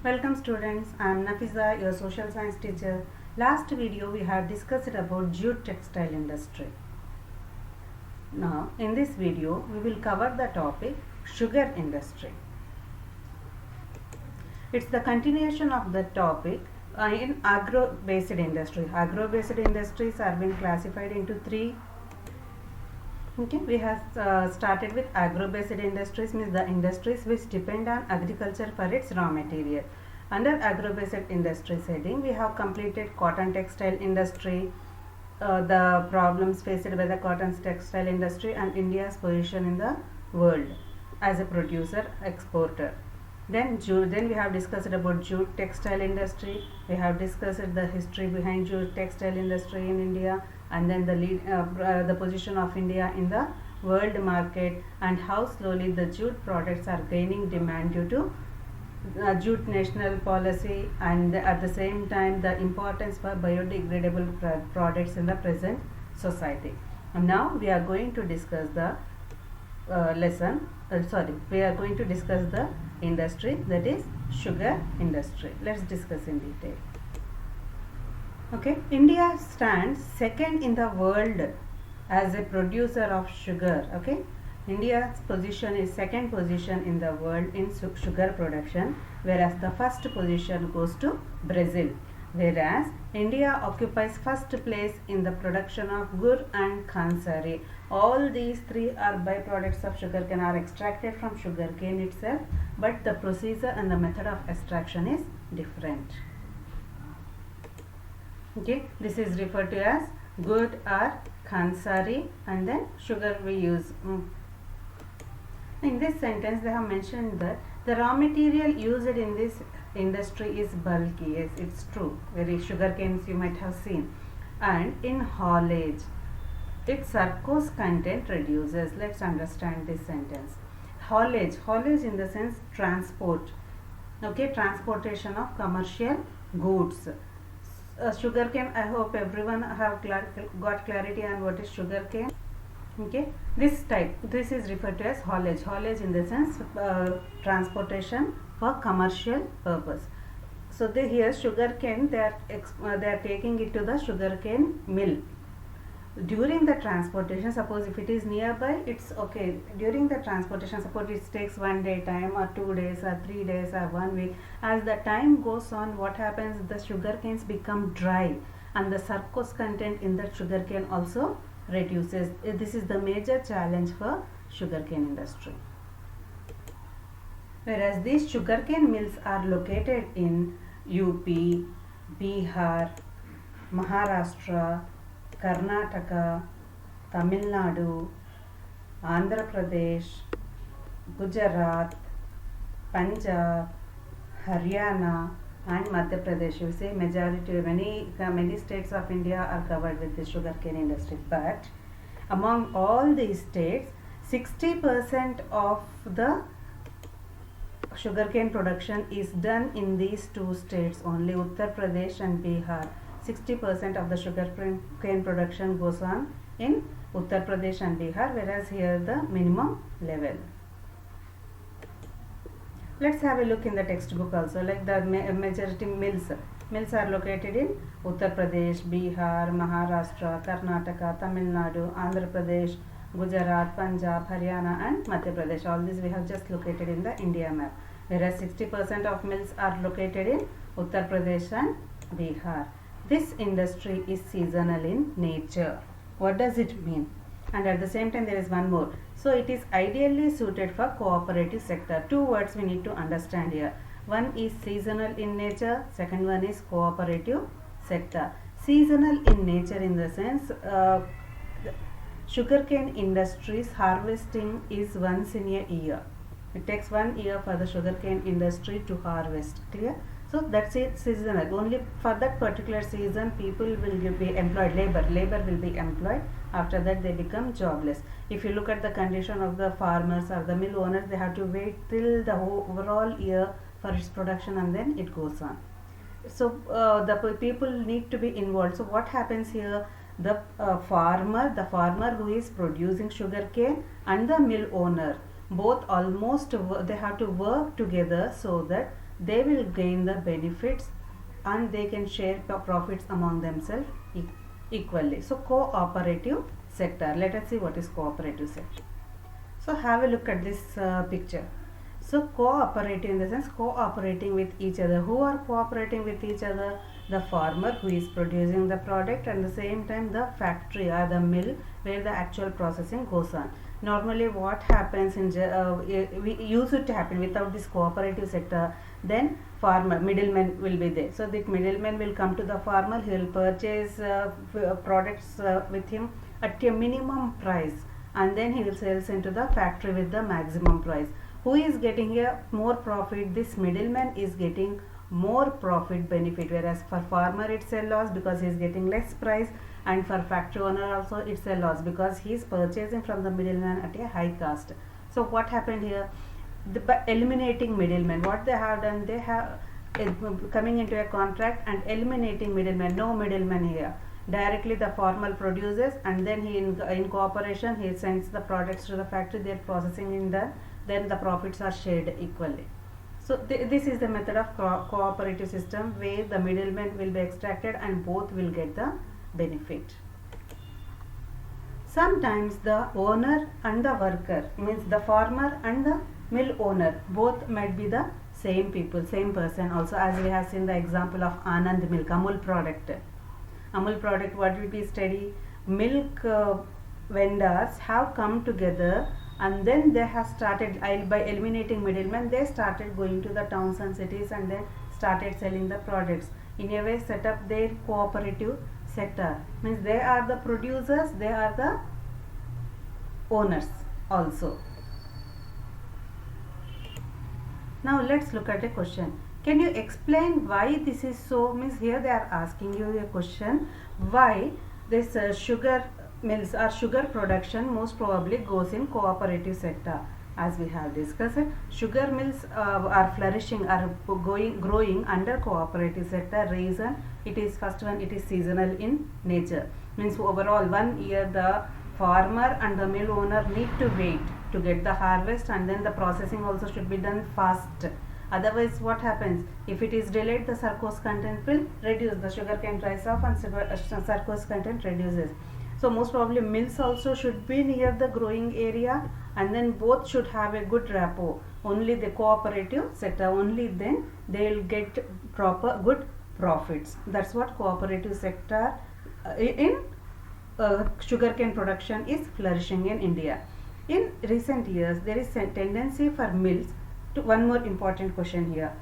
Welcome students, I am Nafiza, your social science teacher. Last video we had discussed about jute textile industry. Now in this video we will cover the topic sugar industry. It's the continuation of the topic in agro-based industry. Agro-based industries are being classified into three. Okay, we have started with agro-based industries, means the industries which depend on agriculture for its raw material. Under agro-based industries heading, we have completed cotton textile industry, the problems faced by the cotton textile industry and India's position in the world as a producer exporter. Then we have discussed about jute textile industry. We have discussed the history behind jute textile industry in India, and then the position of India in the world market, and how slowly the jute products are gaining demand due to jute national policy, and at the same time the importance for biodegradable products in the present society. And now we are going to discuss the we are going to discuss the industry, that is sugar industry. Let's discuss in detail. Okay, India stands second in the world as a producer of sugar. Okay, India's position is second position in the world in sugar production, whereas the first position goes to Brazil. Whereas India occupies first place in the production of gur and khansari. All these three are byproducts of sugarcane, are extracted from sugarcane itself, but the procedure and the method of extraction is different. Okay, this is referred to as gur or khansari, and then sugar we use. In this sentence they have mentioned that the raw material used in this industry is bulky. Yes, it's true. Very sugar canes you might have seen. And in haulage, its sucrose content reduces. Let's understand this sentence. Haulage in the sense transport. Okay, transportation of commercial goods. Sugarcane, I hope everyone have got clarity on what is sugarcane. Okay, this is referred to as haulage. Haulage in the sense transportation for commercial purpose. So here sugarcane, they are taking it to the sugarcane mill. During the transportation, suppose if it is nearby, it's okay. During the transportation, suppose it takes 1 day time or 2 days or 3 days or 1 week. As the time goes on, what happens? The sugarcanes become dry, and the sucrose content in that sugarcane also reduces. This is the major challenge for sugarcane industry. Whereas these sugarcane mills are located in UP, Bihar, Maharashtra, Karnataka, Tamil Nadu, Andhra Pradesh, Gujarat, Punjab, Haryana and Madhya Pradesh. You say majority, many states of India are covered with the sugarcane industry, but among all these states, 60% of the sugarcane production is done in these two states only, Uttar Pradesh and Bihar. 60% of the sugarcane production goes on in Uttar Pradesh and Bihar, whereas here the minimum level. Let's have a look in the textbook also, like the majority mills. Mills are located in Uttar Pradesh, Bihar, Maharashtra, Karnataka, Tamil Nadu, Andhra Pradesh, Gujarat, Punjab, Haryana and Madhya Pradesh. All these we have just located in the India map. Whereas 60% of mills are located in Uttar Pradesh and Bihar. This industry is seasonal in nature. What does it mean? And at the same time there is one more. So it is ideally suited for cooperative sector. Two words we need to understand here. One is seasonal in nature, second one is cooperative sector. Seasonal in nature in the sense sugarcane industry's harvesting is once in a year. It takes 1 year for the sugarcane industry to harvest. Clear? So that's it, seasonal. Only for that particular season people will be employed, labor will be employed. After that they become jobless. If you look at the condition of the farmers or the mill owners, they have to wait till the overall year for its production and then it goes on. So the people need to be involved. So what happens here? The farmer who is producing sugarcane and the mill owner, both almost they have to work together so that they will gain the benefits and they can share profits among themselves equally. So cooperative sector. Let us see what is cooperative sector. So have a look at this picture. So cooperative in the sense cooperating with each other. Who are cooperating with each other? The farmer who is producing the product, and at the same time the factory or the mill where the actual processing goes on. Normally what happens in we use it to happen without this cooperative sector, then farmer middleman will be there. So the middleman will come to the farmer, he will purchase products with him at a minimum price, and then he will sell into the factory with the maximum price. Who is getting a more profit? This middleman is getting more profit benefit, whereas for farmer it's a loss because he is getting less price, and for factory owner also it's a loss because he is purchasing from the middleman at a high cost. So what happened here? By eliminating middlemen, what they have done, they have coming into a contract and eliminating middlemen. No middleman here. Directly the farmer produces, and then he in cooperation he sends the products to the factory, they are processing in the, then the profits are shared equally. So this is the method of cooperative system where the middleman will be extracted and both will get the benefit. Sometimes the owner and the worker, means the farmer and the mill owner, both might be the same people, same person also, as we have seen the example of Anand Milk, Amul product. Amul product, what will be study? Milk vendors have come together, and then they have started by eliminating middlemen, they started going to the towns and cities and then started selling the products. In a way set up their cooperative sector, means they are the producers, they are the owners also. Now let's look at a question. Can you explain why this is so? Means here they are asking you a question, why this sugar mills or sugar production most probably goes in cooperative sector. As we have discussed, sugar mills are flourishing, are growing under cooperative sector. Reason, it is first one, it is seasonal in nature, means overall 1 year the farmer and the mill owner need to wait to get the harvest, and then the processing also should be done fast. Otherwise what happens, if it is delayed, the sucrose content will reduce, the sugar cane dries off and sucrose content reduces. So most probably mills also should be near the growing area, and then both should have a good rapport. Only the cooperative sector, only then they will get proper good profits. That's what cooperative sector in sugarcane production is flourishing in India. In recent years there is a tendency for mills to, one more important question here.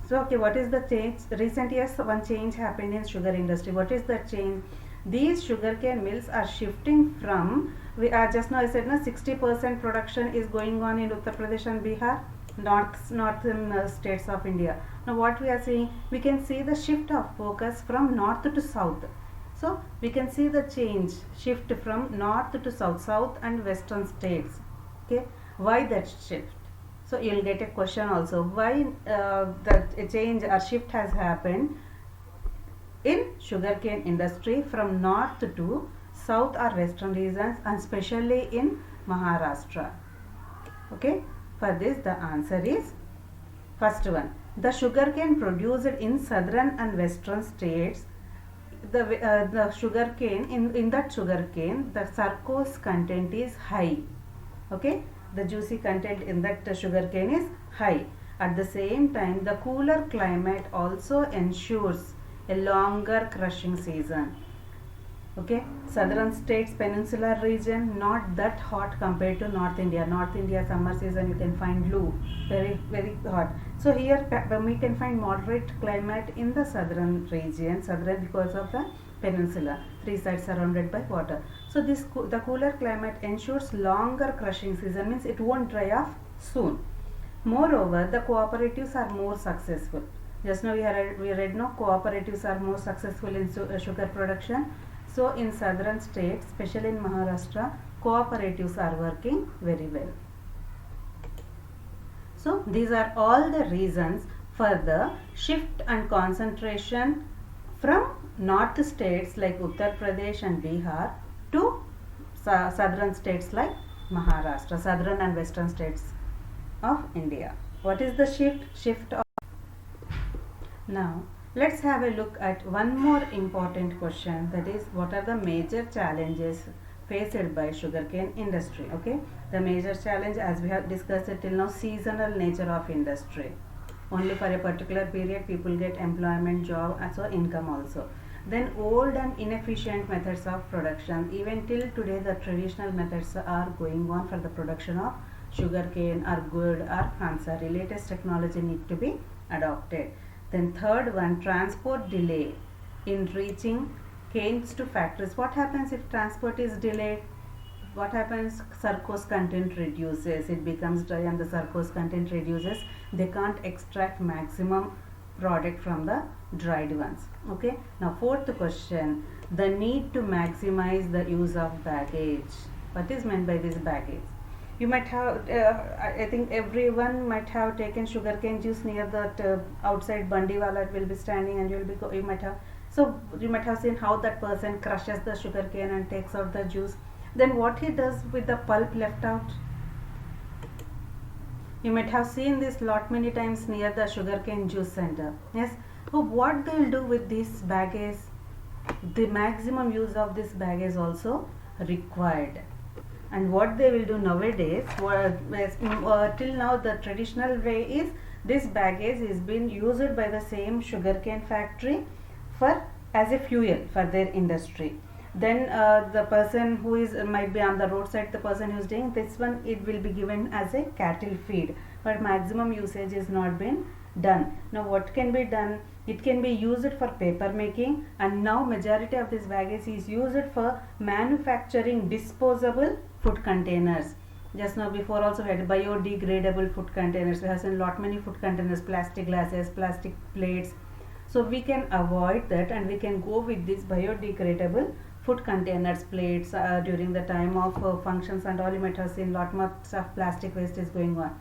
So okay, what is the change? Recent years one change happened in sugar industry. What is the change? These sugarcane mills are shifting from, just now I said 60% production is going on in Uttar Pradesh and Bihar, northern states of India. Now what we are seeing, we can see the shift of focus from north to south. So we can see the change, shift from north to south, south and western states. Okay, why that shift? So you will get a question also, why that a change or shift has happened in sugarcane industry from north to south or western regions, and especially in Maharashtra. Okay, for this the answer is first one, the sugarcane produced in southern and western states, the sugarcane in that sugarcane the sucrose content is high. Okay, the juicy content in that sugarcane is high. At the same time the cooler climate also ensures a longer crushing season. Okay, southern states, peninsular region, not that hot compared to North India. North India summer season you can find loo, very hot. So here we can find moderate climate in the southern region, southern because of the peninsula, three sides surrounded by water. So this the cooler climate ensures longer crushing season, means it won't dry off soon. Moreover, the cooperatives are more successful. Just now we read no, cooperatives are more successful in sugar production. So in southern states, especially in Maharashtra, cooperatives are working very well. So these are all the reasons for the shift and concentration from north states like Uttar Pradesh and Bihar to southern states like Maharashtra, southern and western states of India. What is the shift? Shift of Now let's have a look at one more important question, that is, what are the major challenges faced by sugarcane industry? Okay, the major challenge, as we have discussed it till now, seasonal nature of industry. Only for a particular period people get employment, job, and so income also. Then old and inefficient methods of production. Even till today the traditional methods are going on for the production of sugarcane or good or khansari. Latest technology need to be adopted. Then third one, transport delay in reaching canes to factories. What happens if transport is delayed? What happens? Sucrose content reduces, it becomes dry and the sucrose content reduces. They can't extract maximum product from the dried ones. Okay, now fourth question, the need to maximize the use of baggage. What is meant by this baggage? You might have I think everyone might have taken sugarcane juice near that outside bandi wala will be standing, and you might have seen how that person crushes the sugarcane and takes out the juice. Then what he does with the pulp left out? You might have seen this lot many times near the sugarcane juice center. Yes. So what they will do with this baggage? The maximum use of this baggage also required. And what they will do nowadays, till now the traditional way is this baggage is being used by the same sugarcane factory for as a fuel for their industry. Then the person who is might be on the roadside, the person who is doing this one, it will be given as a cattle feed, but maximum usage is not been done. Now what can be done? It can be used for paper making, and now majority of this baggage is used for manufacturing disposable food containers. Just now before also we had biodegradable food containers. We have seen lot many food containers, plastic glasses, plastic plates. So we can avoid that and we can go with this biodegradable food containers, plates. During the time of functions and all, you might have seen lot much of plastic waste is going on,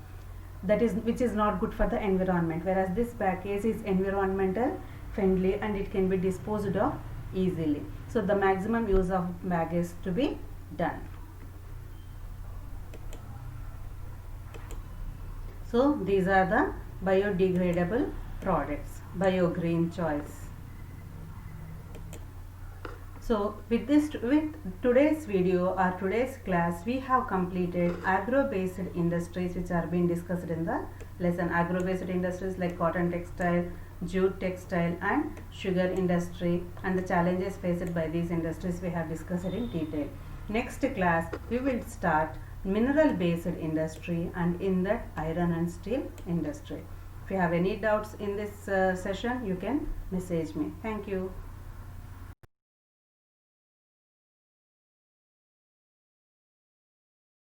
that is which is not good for the environment, whereas this package is environmental friendly and it can be disposed of easily. So the maximum use of baggage to be done. So these are the biodegradable products, BioGreen choice. So with today's video or today's class, we have completed agro-based industries which are being discussed in the lesson. Agro-based industries like cotton textile, jute textile and sugar industry, and the challenges faced by these industries we have discussed in detail. Next class we will start mineral-based industry, and in that iron and steel industry. If you have any doubts in this session, you can message me. Thank you.